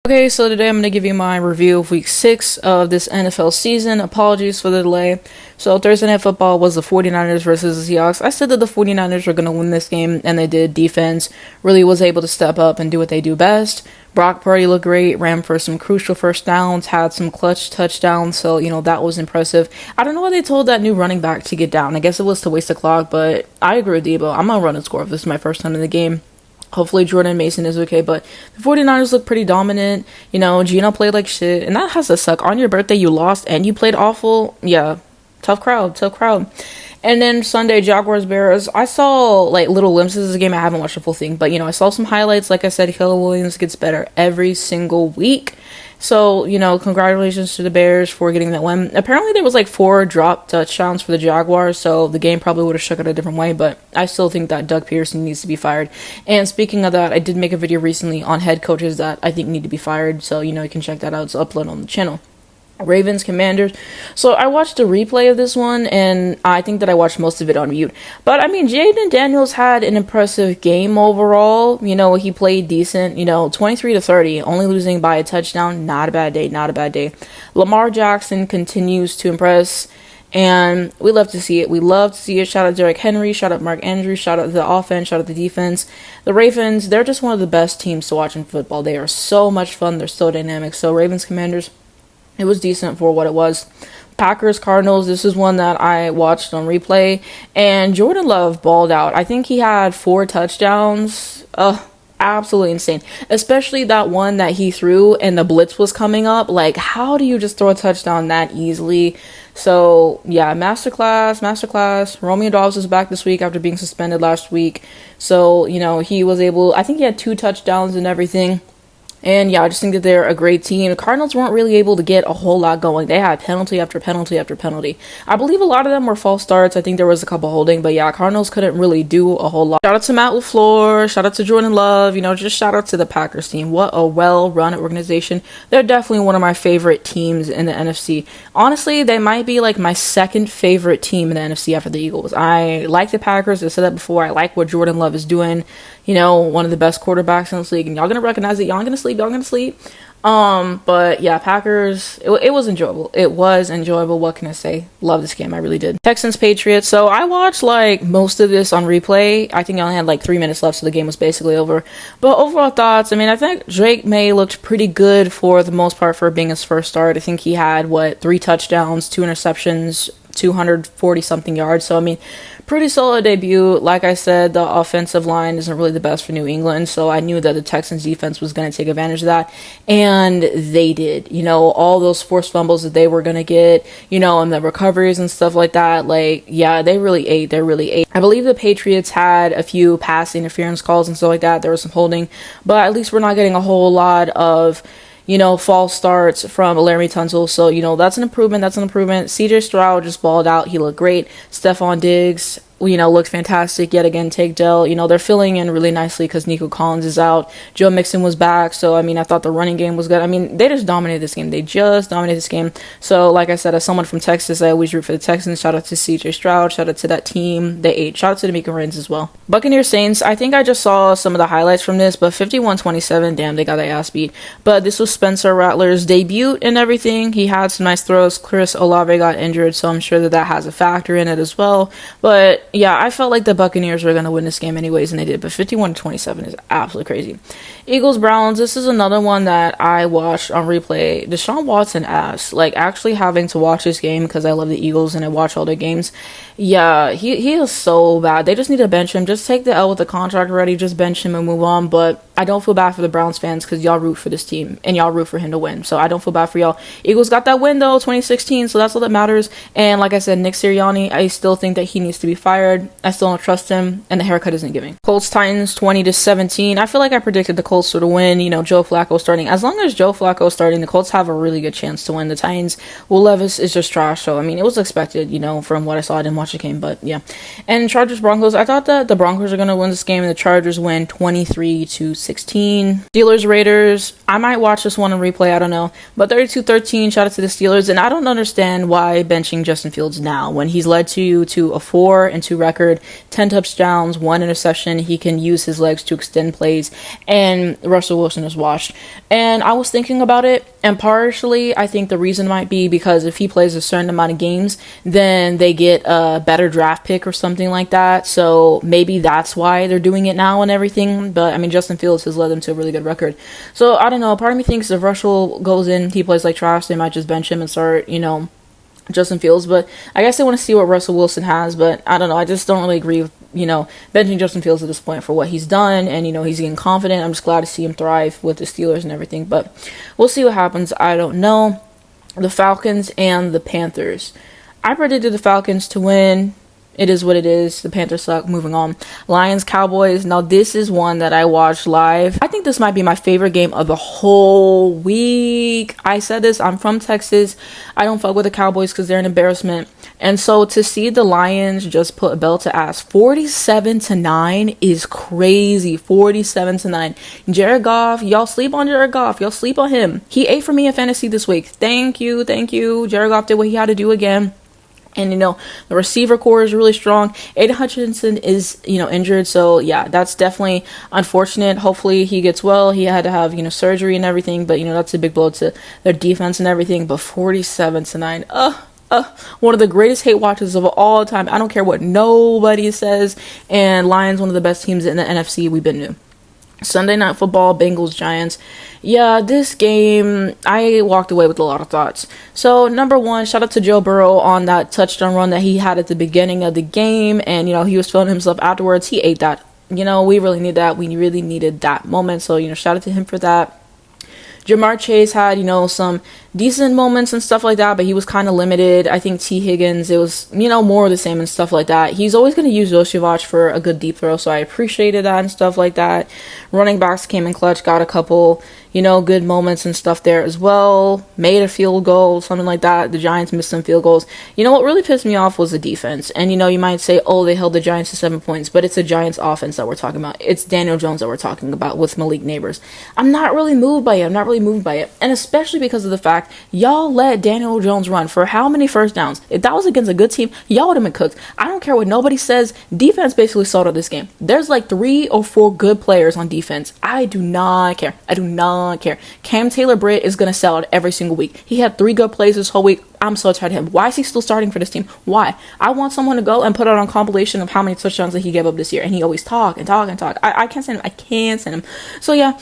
Okay, so today I'm going to give you my review of week 6 of this NFL season. Apologies for the delay. So Thursday Night Football was the 49ers versus the Seahawks. I said that the 49ers were going to win this game, and they did. Defense really was able to step up and do what they do best. Brock Purdy looked great, ran for some crucial first downs, had some clutch touchdowns, so, that was impressive. I don't know why they told that new running back to get down. I guess it was to waste the clock, but I agree with Debo. I'm going to run and score if this is my first time in the game. Hopefully Jordan Mason is okay, but the 49ers look pretty dominant. Gino played like shit, and that has to suck. On your birthday, you lost, and you played awful. Yeah, tough crowd. And then Sunday, Jaguars Bears. I saw little glimpses of the game. I haven't watched the full thing, but I saw some highlights. Like I said, Caleb Williams gets better every single week. So, congratulations to the Bears for getting that win. Apparently, there was 4 drop touchdowns for the Jaguars, so the game probably would have shook out a different way, but I still think that Doug Peterson needs to be fired. And speaking of that, I did make a video recently on head coaches that I think need to be fired, so, you can check that out. It's uploaded on the channel. Ravens, Commanders. So I watched a replay of this one, and I think that I watched most of it on mute. But, Jaden Daniels had an impressive game overall. He played decent, 23-30, only losing by a touchdown. Not a bad day. Lamar Jackson continues to impress, and we love to see it. Shout out Derrick Henry, shout out Mark Andrews, shout out the offense, shout out the defense. The Ravens, they're just one of the best teams to watch in football. They are so much fun. They're so dynamic. So Ravens, Commanders, it was decent for what it was. Packers, Cardinals, this is one that I watched on replay, and Jordan Love balled out. I think he had 4 touchdowns. Absolutely insane. Especially that one that he threw and the blitz was coming up. How do you just throw a touchdown that easily? So, yeah, masterclass. Romeo Dobbs is back this week after being suspended last week. So, he was able, I think he had 2 touchdowns and everything. And yeah, I just think that they're a great team. The Cardinals weren't really able to get a whole lot going. They had penalty after penalty after penalty. I believe a lot of them were false starts. I think there was a couple holding, but yeah, Cardinals couldn't really do a whole lot. Shout out to Matt LaFleur. Shout out to Jordan Love. Just shout out to the Packers team. What a well-run organization. They're definitely one of my favorite teams in the NFC. Honestly, they might be my second favorite team in the NFC after the Eagles. I like the Packers. I said that before. I like what Jordan Love is doing. One of the best quarterbacks in this league, and y'all gonna recognize it. Y'all gonna sleep. But yeah, Packers, it was enjoyable. What can I say? Love this game. I really did. Texans, Patriots. So I watched most of this on replay. I think I only had 3 minutes left, so the game was basically over. But overall thoughts, I think Drake May looked pretty good for the most part for being his first start. I think he had 3 touchdowns, 2 interceptions, 240 something yards. So pretty solid debut. Like I said, the offensive line isn't really the best for New England, so I knew that the Texans defense was going to take advantage of that, and they did. All those forced fumbles that they were going to get, and the recoveries and stuff like that, yeah, they really ate. I believe the Patriots had a few pass interference calls and stuff like that. There was some holding, but at least we're not getting a whole lot of false starts from Laramie Tunsil. So, that's an improvement. CJ Stroud just balled out. He looked great. Stephon Diggs, looked fantastic yet again. Take Dell, they're filling in really nicely because Nico Collins is out. Joe Mixon was back. So, I thought the running game was good. They just dominated this game. So, like I said, as someone from Texas, I always root for the Texans. Shout out to CJ Stroud. Shout out to that team. They ate. Shout out to D'Amico Ryans as well. Buccaneers Saints, I think I just saw some of the highlights from this, but 51-27, damn, they got their ass beat. But this was Spencer Rattler's debut and everything. He had some nice throws. Chris Olave got injured, so I'm sure that has a factor in it as well. But yeah, I felt like the Buccaneers were going to win this game anyways, and they did. But 51-27 is absolutely crazy. Eagles Browns, this is another one that I watched on replay. Deshaun Watson ass, actually having to watch this game because I love the Eagles and I watch all their games. Yeah, he is so bad. They just need to bench him. Just take the L with the contract already. Just bench him and move on. But I don't feel bad for the Browns fans because y'all root for this team and y'all root for him to win. So I don't feel bad for y'all. Eagles got that win though, 2016. So that's all that matters. And like I said, Nick Sirianni, I still think that he needs to be fired. I still don't trust him, and the haircut isn't giving. Colts Titans 20-17. I feel like I predicted the Colts to win. Joe Flacco starting. As long as Joe Flacco starting, the Colts have a really good chance to win. The Titans, Will Levis is just trash. So it was expected. From what I saw. I didn't watch the game, but yeah. And Chargers Broncos. I thought that the Broncos are gonna win this game, and the Chargers win 23-16. Steelers Raiders. I might watch this one on replay. I don't know, but 32-13. Shout out to the Steelers, and I don't understand why benching Justin Fields now when he's led you to a 4-2 11-2 record, 10 touchdowns, 1 interception. He can use his legs to extend plays, and Russell Wilson is washed. And I was thinking about it, and partially I think the reason might be because if he plays a certain amount of games, then they get a better draft pick or something like that. So maybe that's why they're doing it now and everything. But I mean, Justin Fields has led them to a really good record. So I don't know. Part of me thinks if Russell goes in, he plays like trash, they might just bench him and start, Justin Fields. But I guess they want to see what Russell Wilson has. But I don't know. I just don't really agree with, benching Justin Fields at this point for what he's done. And, he's getting confident. I'm just glad to see him thrive with the Steelers and everything. But we'll see what happens. I don't know. The Falcons and the Panthers. I predicted the Falcons to win. It is what it is. The Panthers suck. Moving on. Lions, Cowboys. Now, this is one that I watched live. I think this might be my favorite game of the whole week. I said this. I'm from Texas. I don't fuck with the Cowboys because they're an embarrassment. And so to see the Lions just put a belt to ass 47-9 is crazy. 47-9. Jared Goff. Y'all sleep on Jared Goff. Y'all sleep on him. He ate for me in fantasy this week. Thank you. Jared Goff did what he had to do again. And, the receiver core is really strong. Aiden Hutchinson is, injured. So, yeah, that's definitely unfortunate. Hopefully he gets well. He had to have, surgery and everything. But, that's a big blow to their defense and everything. But 47-9. One of the greatest hate watches of all time. I don't care what nobody says. And Lions, one of the best teams in the NFC we've been to. Sunday Night Football, Bengals, Giants. Yeah, this game, I walked away with a lot of thoughts. So, number one, shout out to Joe Burrow on that touchdown run that he had at the beginning of the game. And, he was feeling himself afterwards. He ate that. We really need that. We really needed that moment. So, shout out to him for that. Jamar Chase had, some decent moments and stuff like that, but he was kind of limited. I think T. Higgins, it was, more of the same and stuff like that. He's always going to use Josevich for a good deep throw, so I appreciated that and stuff like that. Running backs came in clutch, got a couple, good moments and stuff there as well. Made a field goal, something like that. The Giants missed some field goals. What really pissed me off was the defense. And, you might say, oh, they held the Giants to 7 points, but it's the Giants offense that we're talking about. It's Daniel Jones that we're talking about with Malik Neighbors. I'm not really moved by it. And especially because of the fact y'all let Daniel Jones run for how many first downs? If that was against a good team, y'all would have been cooked. I don't care what nobody says. Defense basically sold out this game. There's like 3 or 4 good players on defense. I do not care. Cam Taylor-Britt is going to sell out every single week. He had 3 good plays this whole week. I'm so tired of him. Why is he still starting for this team? Why? I want someone to go and put out a compilation of how many touchdowns that he gave up this year. And he always talk. I can't stand him. So yeah,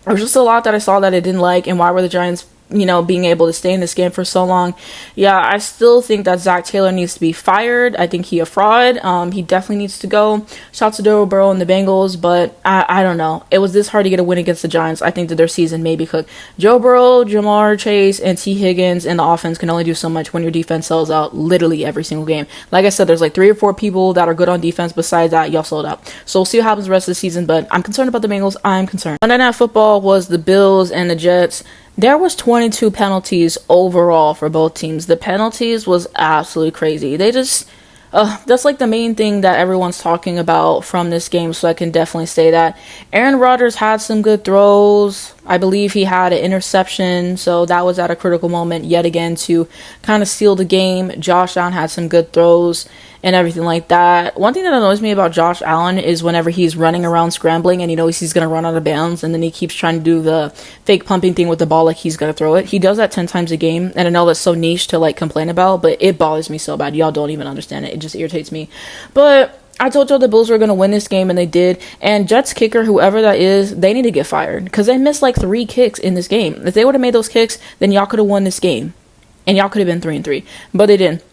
there's just a lot that I saw that I didn't like, and why were the Giants being able to stay in this game for so long. Yeah, I still think that Zach Taylor needs to be fired. I think he a fraud. He definitely needs to go. Shout out to Joe Burrow and the Bengals, but I don't know. It was this hard to get a win against the Giants. I think that their season may be cooked. Joe Burrow, Jamar Chase, and T. Higgins and the offense can only do so much when your defense sells out literally every single game. Like I said, there's like 3 or 4 people that are good on defense. Besides that, y'all sold out. So we'll see what happens the rest of the season, but I'm concerned about the Bengals. I'm concerned. Monday Night Football was the Bills and the Jets. There was 22 penalties overall for both teams. The penalties was absolutely crazy. They just, that's like the main thing that everyone's talking about from this game, so I can definitely say that. Aaron Rodgers had some good throws. I believe he had an interception, so that was at a critical moment yet again to kind of seal the game. Josh Allen had some good throws and everything like that. One thing that annoys me about Josh Allen is whenever he's running around scrambling and he knows he's going to run out of bounds, and then he keeps trying to do the fake pumping thing with the ball like he's going to throw it. He does that 10 times a game, and I know that's so niche to like complain about, but it bothers me so bad. Y'all don't even understand it. It just irritates me. But I told y'all the Bills were going to win this game, and they did. And Jets kicker, whoever that is, they need to get fired because they missed like 3 kicks in this game. If they would have made those kicks, then y'all could have won this game, and y'all could have been 3-3. But they didn't.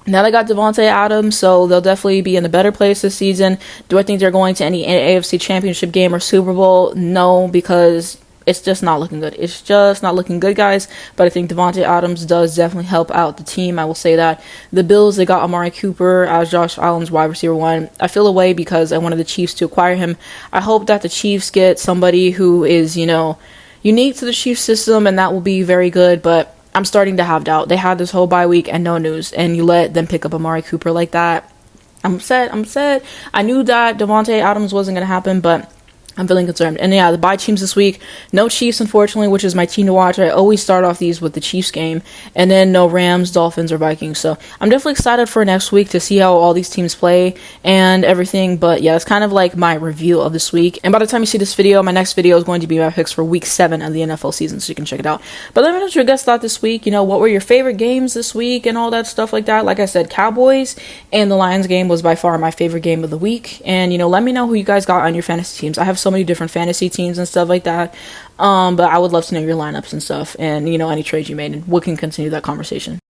Now they got Davante Adams, so they'll definitely be in a better place this season. Do I think they're going to any AFC Championship game or Super Bowl? No, because it's just not looking good. It's just not looking good, guys. But I think Davante Adams does definitely help out the team. I will say that. The Bills, they got Amari Cooper as Josh Allen's wide receiver 1. I feel away because I wanted the Chiefs to acquire him. I hope that the Chiefs get somebody who is, unique to the Chiefs system, and that will be very good. But I'm starting to have doubt. They had this whole bye week and no news, and you let them pick up Amari Cooper like that. I'm upset. I knew that Davante Adams wasn't going to happen, but I'm feeling concerned. And yeah, the bye teams this week, no Chiefs, unfortunately, which is my team to watch. I always start off these with the Chiefs game, and then no Rams, Dolphins, or Vikings. So I'm definitely excited for next week to see how all these teams play and everything. But yeah, it's kind of like my review of this week. And by the time you see this video, my next video is going to be my picks for week 7 of the NFL season, so you can check it out. But let me know what your guys thought this week. You know, what were your favorite games this week and all that stuff like that. Like I said, Cowboys and the Lions game was by far my favorite game of the week. And, you know, let me know who you guys got on your fantasy teams. I have so many different fantasy teams and stuff like that, but I would love to know your lineups and stuff, and you know, any trades you made, and we can continue that conversation.